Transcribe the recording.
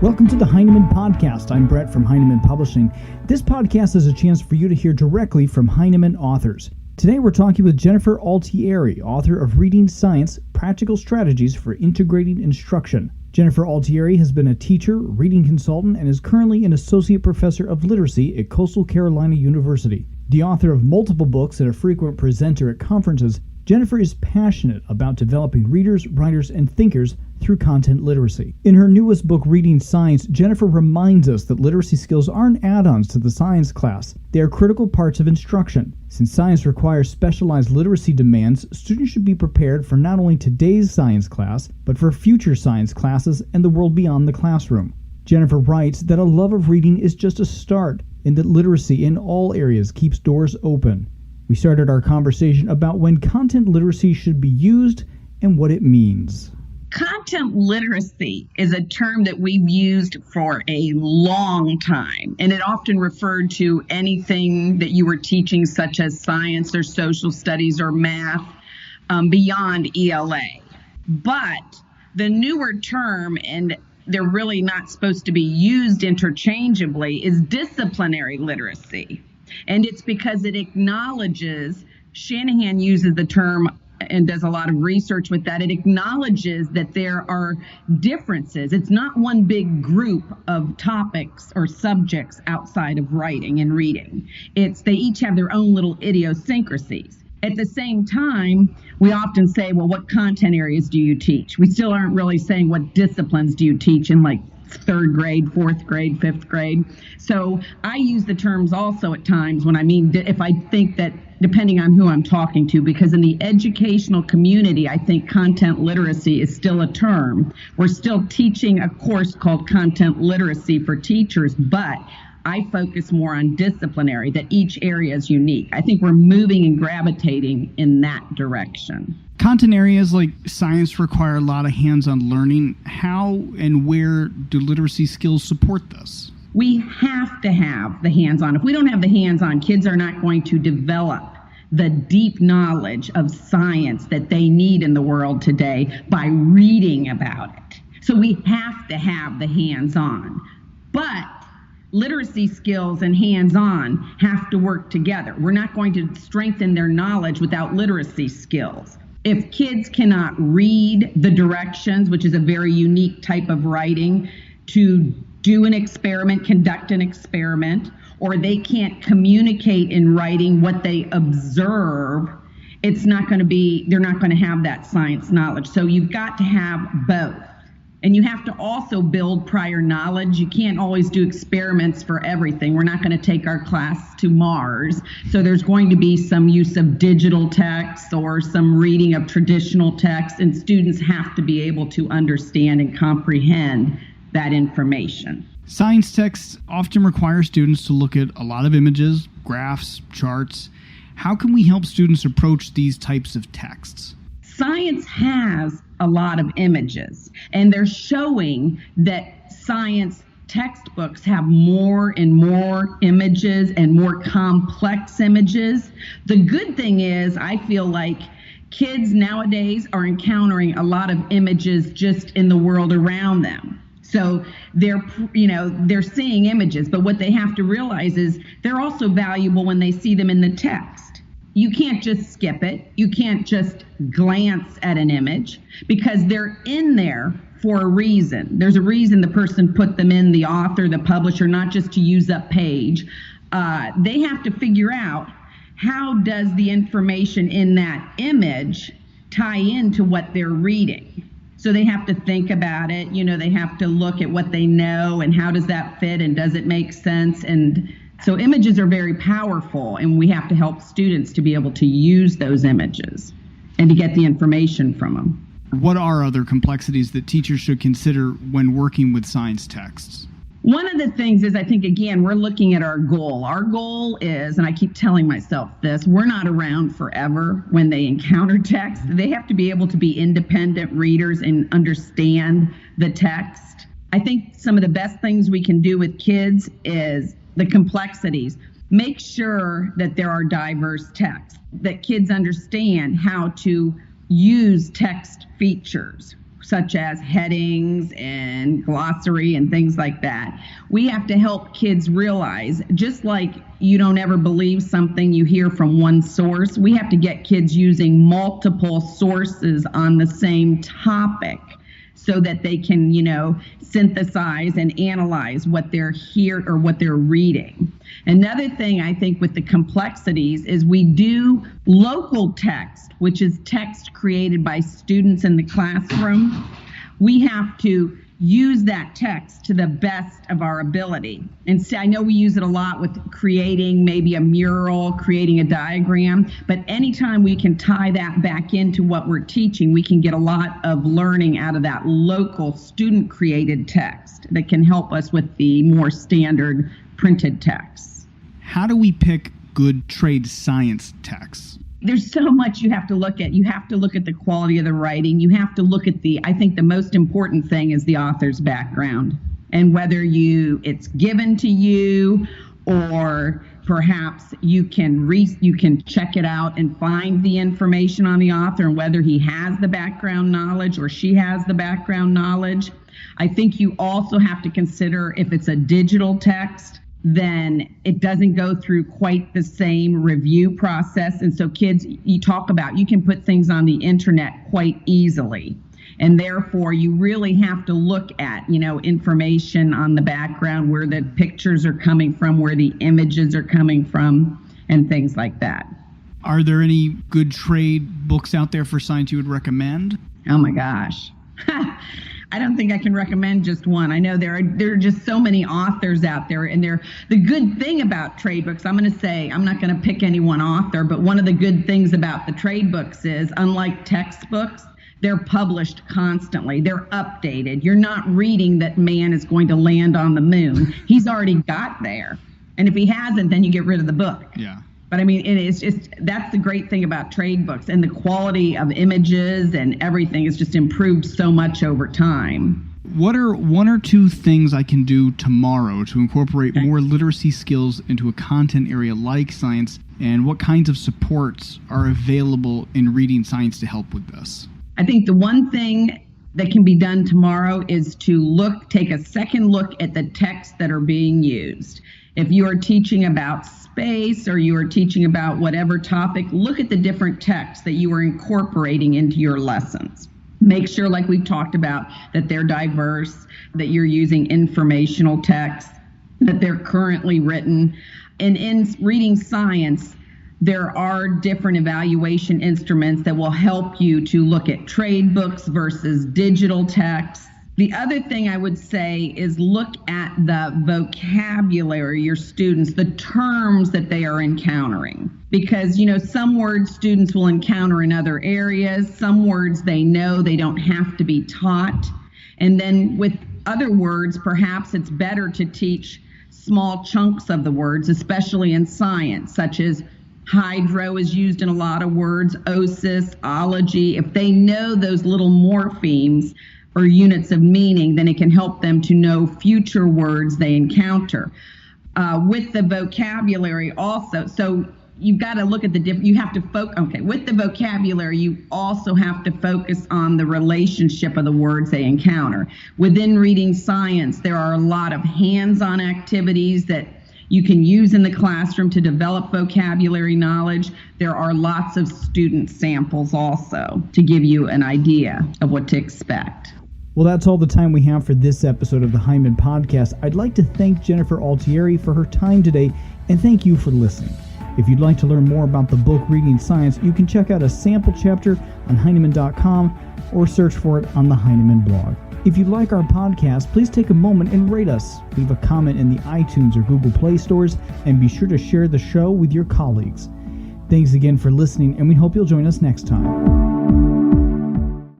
Welcome to the Heinemann Podcast. I'm Brett from Heinemann Publishing. This podcast is a chance for you to hear directly from Heinemann authors. Today we're talking with Jennifer Altieri, author of Reading Science, Practical Strategies for Integrating Instruction. Jennifer Altieri has been a teacher, reading consultant, and is currently an associate professor of literacy at Coastal Carolina University. The author of multiple books and a frequent presenter at conferences, Jennifer is passionate about developing readers, writers, and thinkers through content literacy. In her newest book, Reading Science, Jennifer reminds us that literacy skills aren't add-ons to the science class. They are critical parts of instruction. Since science requires specialized literacy demands, students should be prepared for not only today's science class, but for future science classes and the world beyond the classroom. Jennifer writes that a love of reading is just a start, and that literacy in all areas keeps doors open. We started our conversation about when content literacy should be used and what it means. Content literacy is a term that we've used for a long time, and it often referred to anything that you were teaching, such as science or social studies or math, beyond ELA. But the newer term, and they're really not supposed to be used interchangeably, is disciplinary literacy. And it's because it acknowledges, Shanahan uses the term and does a lot of research with that, it acknowledges that there are differences. It's not one big group of topics or subjects outside of writing and reading. They each have their own little idiosyncrasies. At the same time, we often say, well, what content areas do you teach? We still aren't really saying what disciplines do you teach in like third grade, fourth grade, fifth grade. So I use the terms also at times when if I think that, depending on who I'm talking to, because in the educational community, I think content literacy is still a term. We're still teaching a course called content literacy for teachers, but I focus more on disciplinary, that each area is unique. I think we're moving and gravitating in that direction. Content areas like science require a lot of hands-on learning. How and where do literacy skills support this? We have to have the hands-on. If we don't have the hands-on, kids are not going to develop the deep knowledge of science that they need in the world today by reading about it. So we have to have the hands-on. But literacy skills and hands-on have to work together. We're not going to strengthen their knowledge without literacy skills. If kids cannot read the directions, which is a very unique type of writing, to do an experiment, conduct an experiment, or they can't communicate in writing what they observe, they're not going to have that science knowledge. So you've got to have both. And you have to also build prior knowledge. You can't always do experiments for everything. We're not going to take our class to Mars. So there's going to be some use of digital texts or some reading of traditional texts, and students have to be able to understand and comprehend that information. Science texts often require students to look at a lot of images, graphs, charts. How can we help students approach these types of texts? Science has a lot of images, and they're showing that science textbooks have more and more images and more complex images. The good thing is, I feel like kids nowadays are encountering a lot of images just in the world around them. So they're seeing images, but what they have to realize is they're also valuable when they see them in the text. You can't just skip it. You can't just glance at an image because they're in there for a reason. There's a reason the person put them in, the author, the publisher, not just to use up page. They have to figure out, how does the information in that image tie into what they're reading? So they have to think about it. They have to look at what they know and how does that fit and does it make sense? And so images are very powerful, and we have to help students to be able to use those images and to get the information from them. What are other complexities that teachers should consider when working with science texts? One of the things is, I think, again, we're looking at our goal. Our goal is, and I keep telling myself this, we're not around forever when they encounter text. They have to be able to be independent readers and understand the text. I think some of the best things we can do with kids is the complexities. Make sure that there are diverse texts, that kids understand how to use text features. such as headings and glossary and things like that. We have to help kids realize, just like you don't ever believe something you hear from one source, we have to get kids using multiple sources on the same topic so that they can, synthesize and analyze what they're hearing or what they're reading. Another thing I think with the complexities is we do local text, which is text created by students in the classroom. We have to use that text to the best of our ability. And I know we use it a lot with creating maybe a mural, creating a diagram, but anytime we can tie that back into what we're teaching, we can get a lot of learning out of that local student-created text that can help us with the more standard printed texts. How do we pick good trade science texts? There's so much you have to look at. You have to look at the quality of the writing. You have to look at I think the most important thing is the author's background and whether it's given to you or perhaps you can check it out and find the information on the author and whether he has the background knowledge or she has the background knowledge. I think you also have to consider if it's a digital text, then it doesn't go through quite the same review process. And so kids, you can put things on the internet quite easily. And therefore, you really have to look at, information on the background, where the pictures are coming from, where the images are coming from, and things like that. Are there any good trade books out there for science you would recommend? Oh my gosh. I don't think I can recommend just one. I know there are just so many authors out there, and the good thing about trade books, I'm going to say, I'm not going to pick any one author, but one of the good things about the trade books is, unlike textbooks, they're published constantly. They're updated. You're not reading that man is going to land on the moon. He's already got there. And if he hasn't, then you get rid of the book. Yeah. But I mean, that's the great thing about trade books, and the quality of images and everything has just improved so much over time. What are one or two things I can do tomorrow to incorporate more literacy skills into a content area like science, and what kinds of supports are available in reading science to help with this? I think the one thing that can be done tomorrow is to take a second look at the texts that are being used. If you are teaching about space or you are teaching about whatever topic, look at the different texts that you are incorporating into your lessons. Make sure, like we've talked about, that they're diverse, that you're using informational texts, that they're currently written. And in reading science, there are different evaluation instruments that will help you to look at trade books versus digital texts. The other thing I would say is look at the vocabulary, your students, the terms that they are encountering. Because, some words students will encounter in other areas, some words they know they don't have to be taught. And then with other words, perhaps it's better to teach small chunks of the words, especially in science, such as hydro is used in a lot of words, osis, ology. If they know those little morphemes or units of meaning, then it can help them to know future words they encounter. With the vocabulary also, so you've got to look at you have to focus, with the vocabulary, you also have to focus on the relationship of the words they encounter. Within reading science, there are a lot of hands-on activities that you can use in the classroom to develop vocabulary knowledge. There are lots of student samples also to give you an idea of what to expect. Well, that's all the time we have for this episode of the Heinemann Podcast. I'd like to thank Jennifer Altieri for her time today, and thank you for listening. If you'd like to learn more about the book Reading Science, you can check out a sample chapter on Heinemann.com or search for it on the Heinemann blog. If you like our podcast, please take a moment and rate us. Leave a comment in the iTunes or Google Play stores, and be sure to share the show with your colleagues. Thanks again for listening, and we hope you'll join us next time.